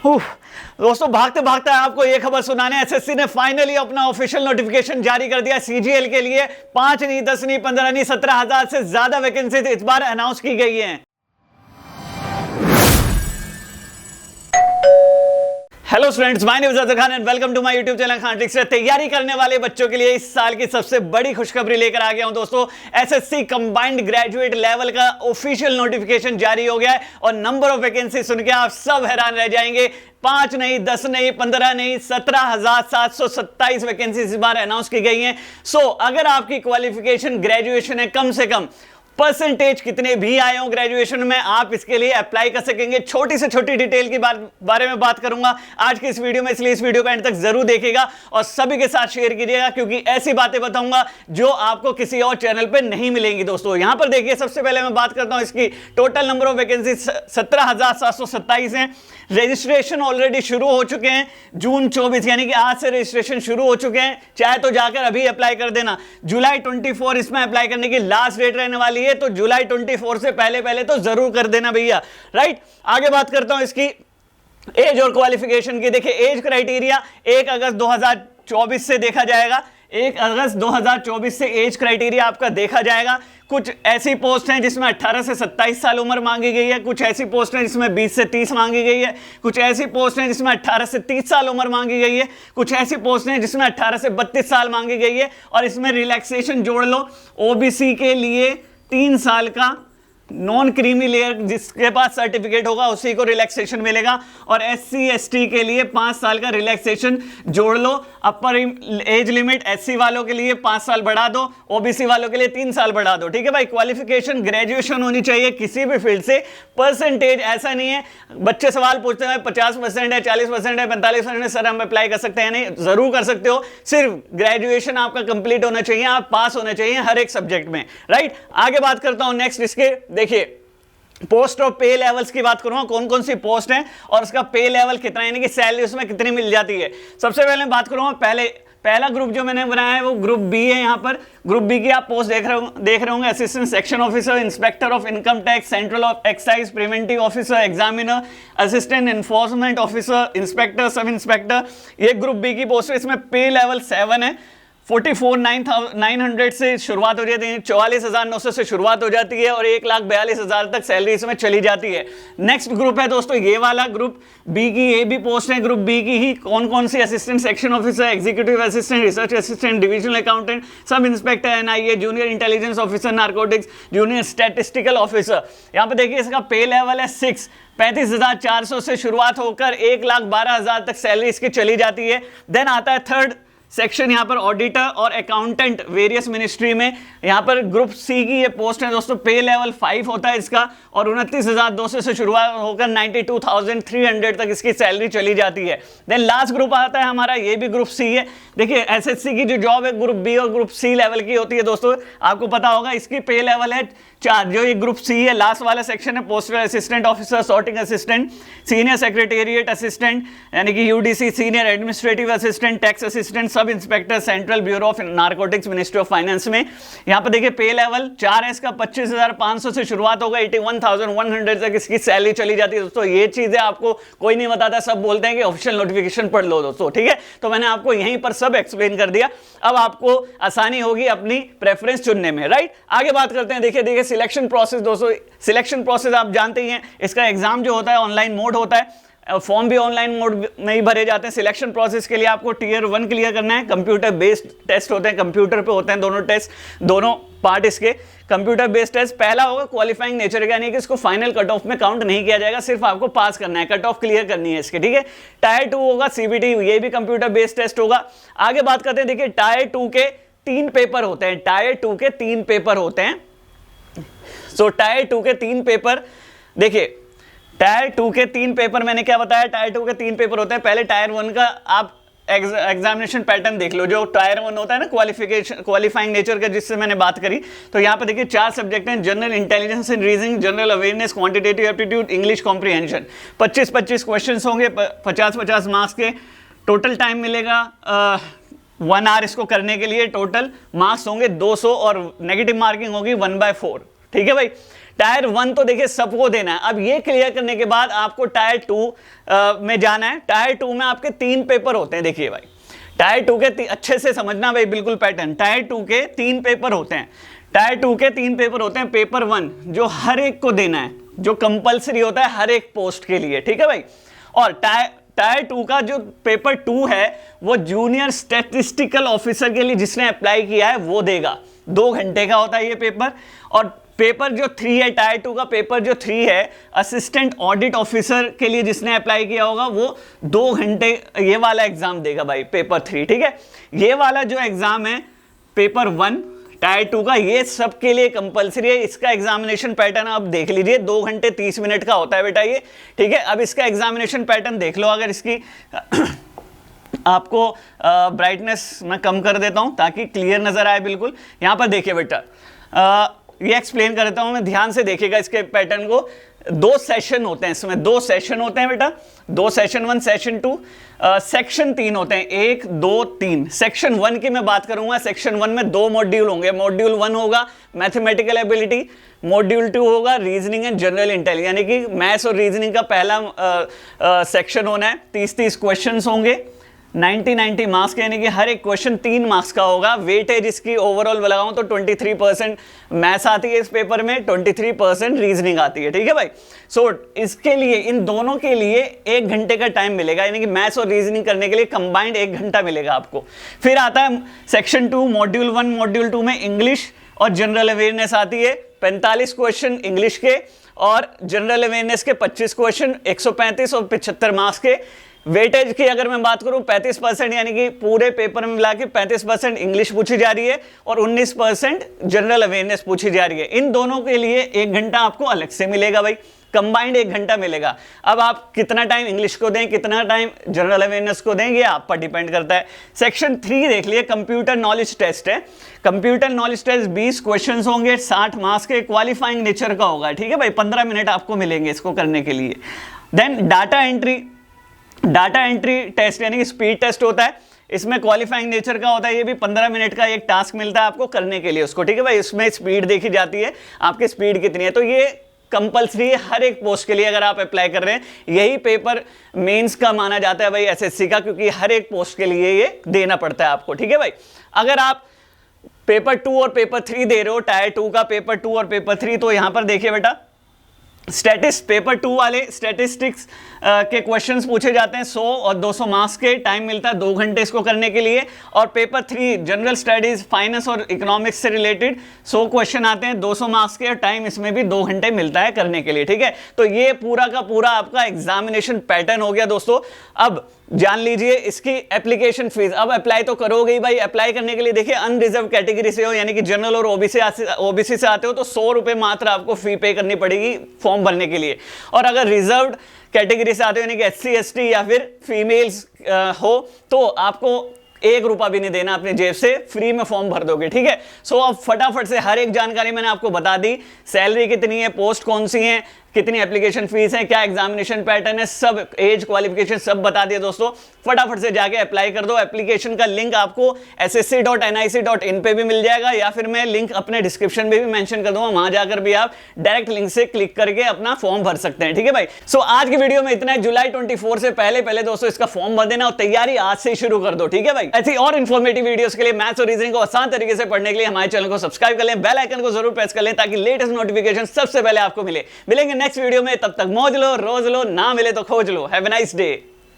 उफ, दोस्तों भागते भागते आपको ये खबर सुनाने एसएससी ने फाइनली अपना ऑफिशियल नोटिफिकेशन जारी कर दिया। सीजीएल के लिए 5 नहीं 10 नहीं 15 नहीं 17,000 से ज्यादा वैकेंसी इस बार अनाउंस की गई हैं। Hello students, my name is Azhar Khan and welcome to my YouTube channel Khan tricks. तैयारी करने वाले बच्चों के लिए इस साल की सबसे बड़ी खुशखबरी लेकर आ गया हूं दोस्तों। एसएससी कंबाइंड ग्रेजुएट लेवल का ऑफिशियल नोटिफिकेशन जारी हो गया है और नंबर ऑफ वैकेंसी सुन के आप सब हैरान रह जाएंगे। 5 नहीं 10 नहीं 15 नहीं 17,727 वैकेंसी इस बार अनाउंस की गई हैं। सो अगर आपकी क्वालिफिकेशन ग्रेजुएशन है, कम से कम परसेंटेज कितने भी आए हो ग्रेजुएशन में, आप इसके लिए अप्लाई कर सकेंगे। छोटी से छोटी डिटेल की बारे में बात करूंगा आज की इस वीडियो में, इसलिए इस वीडियो को एंड तक जरूर देखिएगा और सभी के साथ शेयर कीजिएगा, क्योंकि ऐसी बातें बताऊंगा जो आपको किसी और चैनल पे नहीं मिलेंगी। दोस्तों यहां पर देखिए, सबसे पहले मैं बात करता हूं इसकी टोटल नंबर ऑफ वैकेंसी 17,727 है। रजिस्ट्रेशन ऑलरेडी शुरू हो चुके हैं जून 24, यानी कि आज से रजिस्ट्रेशन शुरू हो चुके हैं। चाहे तो जाकर अभी अप्लाई कर देना। जुलाई 24 इसमें अप्लाई करने की लास्ट डेट रहने वाली है, तो जुलाई 24 से पहले तो जरूर कर देना भैया, राइट। आगे बात करता हूं इसकी एज और क्वालिफिकेशन की। देखिए एज क्राइटेरिया 1 अगस्त 2024 से देखा जाएगा। 1 अगस्त 2024 से एज क्राइटेरिया आपका देखा जाएगा। कुछ ऐसी पोस्ट हैं जिसमें 18 से 27 साल उम्र मांगी गई है, कुछ ऐसी पोस्ट हैं जिसमें 20 से 30 मांगी गई है, कुछ ऐसी पोस्ट हैं जिसमें 18 से 30 साल उम्र मांगी गई है, कुछ ऐसी पोस्ट हैं जिसमें 18 से 32 साल मांगी गई है। और इसमें रिलैक्सेशन जोड़ लो, ओबीसी के लिए 3 साल का नॉन क्रीमी लेयर जिसके पास सर्टिफिकेट होगा उसी को रिलैक्सेशन मिलेगा, और एससी एसटी के लिए 5 साल का रिलैक्सेशन जोड़ लो। अपर एज लिमिट एससी वालों के लिए 5 साल बढ़ा दो, ओबीसी वालों के लिए 3 साल बढ़ा दो, ठीक है भाई। क्वालिफिकेशन ग्रेजुएशन होनी चाहिए किसी भी फील्ड से। परसेंटेज ऐसा नहीं है, बच्चे सवाल पूछते हैं 50% है, 40% है, 45% है, सर हम अप्लाई कर सकते हैं? नहीं, जरूर कर सकते हो। सिर्फ ग्रेजुएशन आपका कंप्लीट होना चाहिए, आप पास होने चाहिए हर एक सब्जेक्ट में, राइट। आगे बात करता हूं नेक्स्ट इसके। देखिए पोस्ट और पे लेवल्स की बात करूंगा, कौन कौन सी पोस्ट है और उसका पे लेवल कितना, यानी कि सैलरी उसमें कितनी मिल जाती है। सबसे पहले बात करूंगा पहला ग्रुप जो मैंने बनाया है वो ग्रुप बी है। यहां पर ग्रुप बी की आप पोस्ट देख रहे होंगे। Assistant section officer, inspector of income tax, central of excise, preventive officer, examiner, assistant enforcement officer, inspector, sub inspector, ये ग्रुप बी की पोस्ट है। इसमें पे लेवल 7 है। 44,900 से शुरुआत हो जाती है, 44,900 से शुरुआत हो जाती है और 1,42,000 तक सैलरी इसमें चली जाती है। नेक्स्ट ग्रुप है दोस्तों ये वाला ग्रुप बी की, ये भी पोस्ट है ग्रुप बी की ही। कौन कौन सी? Assistant section officer, executive assistant, research assistant, divisional accountant, sub inspector NIA, junior intelligence officer narcotics, junior statistical officer. यहाँ पे देखिए इसका पे लेवल है 6, 35,400 से शुरुआत होकर 1,12,000 तक सैलरी इसकी चली जाती है। देन आता है थर्ड सेक्शन, यहाँ पर ऑडिटर और अकाउंटेंट वेरियस मिनिस्ट्री में। यहाँ पर ग्रुप सी की ये पोस्ट है दोस्तों। पे लेवल 5 होता है इसका और 29,200 से शुरुआत होकर 92,300 तक इसकी सैलरी चली जाती है। देन लास्ट ग्रुप आता है हमारा, ये भी ग्रुप सी है। देखिए एसएससी की जो जॉब है ग्रुप बी और ग्रुप सी लेवल की होती है दोस्तों, आपको पता होगा। इसकी पे लेवल है 4, जो ये ग्रुप सी है। लास्ट वाला सेक्शन है postal assistant officer, sorting assistant, senior secretariat assistant यानी कि UDC, senior administrative assistant, tax assistant, sub inspector, central bureau of narcotics, ministry of finance में। यहाँ पर देखिए पे लेवल 4 है इसका। 25,500 से शुरुआत होगा, 81,100 तक इसकी सैलरी चली जाती है दोस्तों। ये चीजें आपको कोई नहीं बताता, सब बोलते हैं कि ऑफिशियल नोटिफिकेशन पढ़ लो दोस्तों, ठीक है। तो मैंने आपको यहीं पर सब एक्सप्लेन कर दिया, अब आपको आसानी होगी अपनी प्रेफरेंस चुनने में, राइट। आगे बात करते हैं। देखिए सिलेक्शन प्रोसेस दोस्तों, सिलेक्शन प्रोसेस आप जानते ही हैं। इसका एग्जाम जो होता है ऑनलाइन मोड होता है, फॉर्म भी ऑनलाइन मोड में ही भरे जाते हैं। सिलेक्शन प्रोसेस के लिए आपको टियर 1 क्लियर करना है। कंप्यूटर बेस्ड टेस्ट होते हैं, कंप्यूटर पे होते हैं दोनों टेस्ट, दोनों पार्ट इसके कंप्यूटर बेस्ड टेस्ट। पहला होगा क्वालिफाइंग नेचर का, यानी कि इसको फाइनल कट ऑफ में काउंट नहीं किया जाएगा, सिर्फ आपको पास करना है, कट ऑफ क्लियर करनी है इसके, ठीक है। टायर 2 होगा सीबीटी, ये भी कंप्यूटर बेस्ड टेस्ट होगा। आगे बात करते हैं। देखिए टायर 2 के 3 पेपर होते हैं, टायर 2 के 3 पेपर होते हैं। सो टायर 2 के 3 पेपर, देखिए टायर 2 के 3 पेपर मैंने क्या बताया, टायर 2 के 3 पेपर होते हैं। पहले टायर 1 का आप एग्जामिनेशन पैटर्न देख लो, जो टायर 1 होता है ना क्वालिफाइंग नेचर का, जिससे मैंने बात करी। तो यहाँ पे देखिए 4 सब्जेक्ट हैं, general intelligence and reasoning, general awareness, quantitative aptitude, English comprehension. 25-25 question होंगे, 50-50 मार्क्स के। टोटल टाइम मिलेगा 1 आवर इसको करने के लिए। टोटल मार्क्स होंगे 200 और नेगेटिव मार्किंग होगी 1/4, ठीक है भाई। टायर 1 तो देखिए सबको देना है। अब ये क्लियर करने के बाद आपको टायर 2 में जाना है। टायर 2 में आपके 3 पेपर होते हैं। देखिए भाई, टायर 2 के अच्छे से समझना भाई, बिल्कुल पैटर्न। टायर 2 के 3 पेपर होते हैं। टायर 2 के 3 पेपर होते हैं। पेपर 1 जो हर एक को देना है, जो कंपलसरी होता है हर एक पोस्ट के लिए, ठीक है भाई। और टायर 2 का जो पेपर 2 है वो जूनियर स्टैटिस्टिकल ऑफिसर के लिए जिसने अप्लाई किया है वो देगा। 2 घंटे का होता है ये पेपर। और पेपर जो 3 है, टायर 2 का पेपर जो 3 है, असिस्टेंट ऑडिट ऑफिसर के लिए जिसने अप्लाई किया होगा वो 2 घंटे ये वाला एग्जाम देगा भाई, पेपर 3, ठीक है। ये वाला जो एग्जाम है पेपर 1 टायर 2 का, ये सबके लिए कंपलसरी है। इसका एग्जामिनेशन पैटर्न आप देख लीजिए, 2 घंटे 30 मिनट का होता है बेटा ये, ठीक है। अब इसका एग्जामिनेशन पैटर्न देख लो। अगर इसकी आपको ब्राइटनेस मैं कम कर देता हूं ताकि क्लियर नजर आए बिल्कुल। यहां पर देखिए बेटा, ये एक्सप्लेन कर देता हूं मैं, ध्यान से देखिएगा इसके पैटर्न को। 2 सेशन होते हैं इसमें, 2 सेशन होते हैं बेटा, 2 सेशन 1 सेशन 2। सेक्शन 3 होते हैं, 1 2 3। सेक्शन 1 की मैं बात करूंगा। सेक्शन 1 में 2 मॉड्यूल होंगे। मॉड्यूल 1 होगा मैथमेटिकल एबिलिटी, मॉड्यूल 2 होगा रीजनिंग एंड जनरल इंटेलिजेंस, यानी कि मैथ्स और रीजनिंग का पहला सेक्शन होना है। 30-30 क्वेश्चंस होंगे, 90-90 मार्क्स के, यानी कि हर एक क्वेश्चन 3 मार्क्स का होगा। वेटेज इसकी ओवरऑल लगाऊं तो 23% मैथ्स आती है इस पेपर में, 23% रीजनिंग आती है, ठीक है भाई। सो इसके लिए, इन दोनों के लिए 1 घंटे का टाइम मिलेगा, यानी कि मैथ्स और रीजनिंग करने के लिए कंबाइंड 1 घंटा मिलेगा आपको। फिर आता है सेक्शन 2 मॉड्यूल 1। मॉड्यूल 2 में इंग्लिश और जनरल अवेयरनेस आती है, 45 क्वेश्चन इंग्लिश के और जनरल अवेयरनेस के 25 क्वेश्चन, 135 और 75 मार्क्स के। वेटेज की अगर मैं बात करूं 35%, यानी कि पूरे पेपर में मिला के 35% इंग्लिश पूछी जा रही है और 19% जनरल अवेयरनेस पूछी जा रही है। इन दोनों के लिए 1 घंटा आपको अलग से मिलेगा भाई, कंबाइंड 1 घंटा मिलेगा। अब आप कितना टाइम इंग्लिश को दें, कितना टाइम जनरल अवेयरनेस को दें, ये आप पर डिपेंड करता है। सेक्शन 3 देख लिए, कंप्यूटर नॉलेज टेस्ट है। कंप्यूटर नॉलेज टेस्ट 20 क्वेश्चंस होंगे, 60 मार्क्स के, क्वालिफाइंग नेचर का होगा, ठीक है भाई। 15 मिनट आपको मिलेंगे इसको करने के लिए। देन डाटा एंट्री टेस्ट, यानी कि स्पीड टेस्ट होता है। इसमें क्वालिफाइंग नेचर का होता है, ये भी 15 मिनट का एक टास्क मिलता है आपको करने के लिए उसको, ठीक है भाई। इसमें स्पीड देखी जाती है, आपकी स्पीड कितनी है। तो ये कंपलसरी है हर एक पोस्ट के लिए अगर आप अप्लाई कर रहे हैं। यही पेपर मेंस का माना जाता है भाई, एसएससी का, क्योंकि हर एक पोस्ट के लिए ये देना पड़ता है आपको, ठीक है भाई। अगर आप पेपर 2 और पेपर 3 दे रहे हो, टायर 2 का पेपर 2 और पेपर 3, तो यहां पर देखिए बेटा, पेपर 2 वाले स्टैटिस्टिक्स के क्वेश्चंस पूछे जाते हैं 100 और 200 मार्क्स के, टाइम मिलता है 2 घंटे इसको करने के लिए। और पेपर 3 जनरल स्टडीज, फाइनेंस और इकोनॉमिक्स से रिलेटेड 100 क्वेश्चन आते हैं 200 मार्क्स के, और टाइम इसमें भी 2 घंटे मिलता है करने के लिए, ठीक है। तो ये पूरा का पूरा आपका एग्जामिनेशन पैटर्न हो गया दोस्तों। अब जान लीजिए इसकी एप्लीकेशन फीस। अब अप्लाई तो करोगे ही भाई। अप्लाई करने के लिए देखिए, अनरिजर्व कैटेगरी से हो, यानी कि जनरल और ओबीसी से आते हो, तो 100 रुपए मात्र आपको फी पे करनी पड़ेगी फॉर्म भरने के लिए। और अगर रिजर्व्ड कैटेगरी से आते हो, यानी कि SC ST या फिर फीमेल्स हो, तो आपको 1 रुपया भी नहीं देना, अपने जेब से फ्री में फॉर्म भर दोगे, ठीक है। सो अब फटाफट से हर एक जानकारी मैंने आपको बता दी। सैलरी कितनी है, पोस्ट कौन सी है, कितनी एप्लीकेशन फीस है, क्या एग्जामिनेशन पैटर्न है, सब एज क्वालिफिकेशन सब बता दिया दोस्तों। फटाफट से जाके अप्लाई कर दो। एप्लीकेशन का लिंक आपको ssc.nic.in पे भी मिल जाएगा, या फिर मैं लिंक अपने डिस्क्रिप्शन में भी मेंशन कर दूंगा, वहां जाकर भी आप डायरेक्ट लिंक से क्लिक करके अपना फॉर्म भर सकते हैं, ठीक है भाई। सो आज की वीडियो में इतना है। जुलाई 24 से पहले दोस्तों इसका फॉर्म भर देना और तैयारी आज से शुरू कर दो, ठीक है भाई। ऐसी और इन्फॉर्मेटिव वीडियोस के लिए, मैथ्स और रीजनिंग को आसान तरीके से पढ़ने के लिए हमारे चैनल को सब्सक्राइब कर लें, बेल आइकन को जरूर प्रेस कर लें ताकि लेटेस्ट नोटिफिकेशन सबसे पहले आपको मिले। मिलेंगे नेक्स्ट वीडियो में, तब तक मौज लो, रोज लो, ना मिले तो खोज लो। Have a nice day.